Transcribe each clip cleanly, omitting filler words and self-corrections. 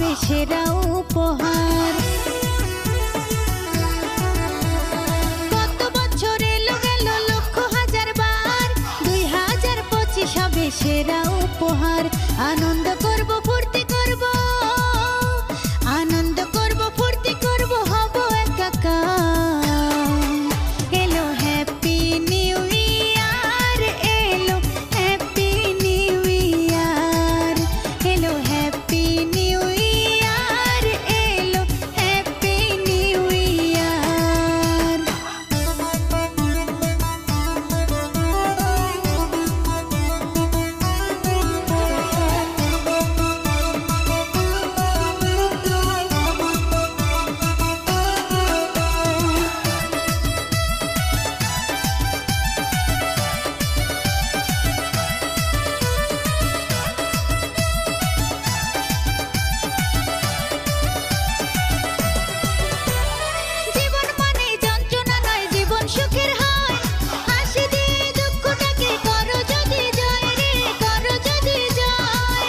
হবে সেরা উপহার। কত বছর এলো গেল লক্ষ হাজার বার, 2025 হবে সেরা উপহার। আনন্দ করব ফুর্তি করব, আনন্দ করব ফুর্তি করব, হব একাকার। এলো হ্যাপি নিউ ইয়ার, এলো হ্যাপি নিউ ইয়ার, এলো হ্যাপি নিউ ইয়ার, এলো হ্যাপি নিউ ইয়ার। জীবন মানে যন্ত্রণা নয়, জীবন সুখের হয়। হাসি দিয়ে দুঃখটাকে করো যদি জয় রে, করো যদি জয়।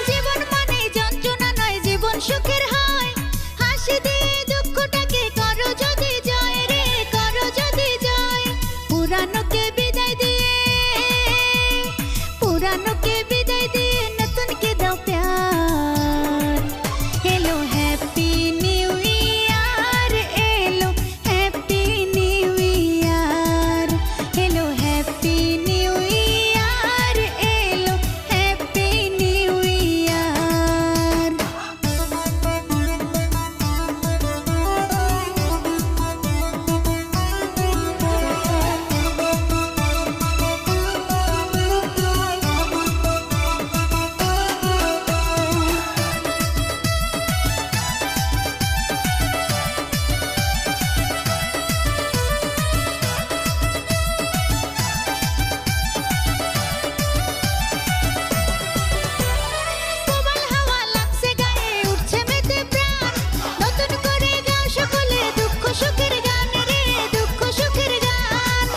জীবন মানে যন্ত্রণা নয়, জীবন সুখের হয়। হাসি দিয়ে দুঃখটাকে করো যদি জয় রে, করো যদি জয়। পুরানোকে বিদায় দিয়ে, পুরানোকে বিদায় দিয়ে নতুনকে দাও প্যার। এলো হ্যাপি নিউ ইয়ার, এলো হ্যাপি নিউ ইয়ার, এলো হ্যাপি নিউ ইয়ার, এলো হ্যাপি নিউ ইয়ার। প্রবল হাওয়া লাগছে গায়ে, উঠছে মেতে প্রাণ। নতুন করে গাও সকলে দুঃখ সুখের গান রে, দুঃখ সুখের গান।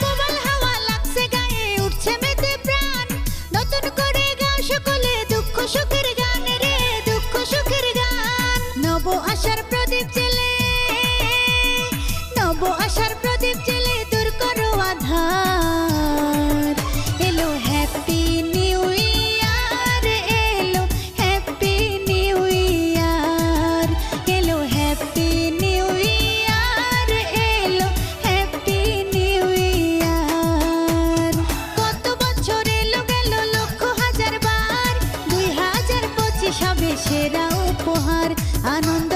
প্রবল হাওয়া লাগছে গায়ে, উঠছে মেতে প্রাণ। নতুন করে গাও সকলে দুঃখ সুখের গান রে, দুঃখ সুখের গান। নব আশার প্রদীপ জেলে, নব আশার প্রদীপ জেলে দূর করো আধার। এলো হ্যাপি নিউ ইয়ার, এলো হ্যাপি নিউ ইয়ার, এলো হ্যাপি নিউ ইয়ার, এলো হ্যাপি নিউ ইয়ার। কত বছর এলো গেল লক্ষ হাজার বার, 2025 হবে সেরা উপহার। আনন্দ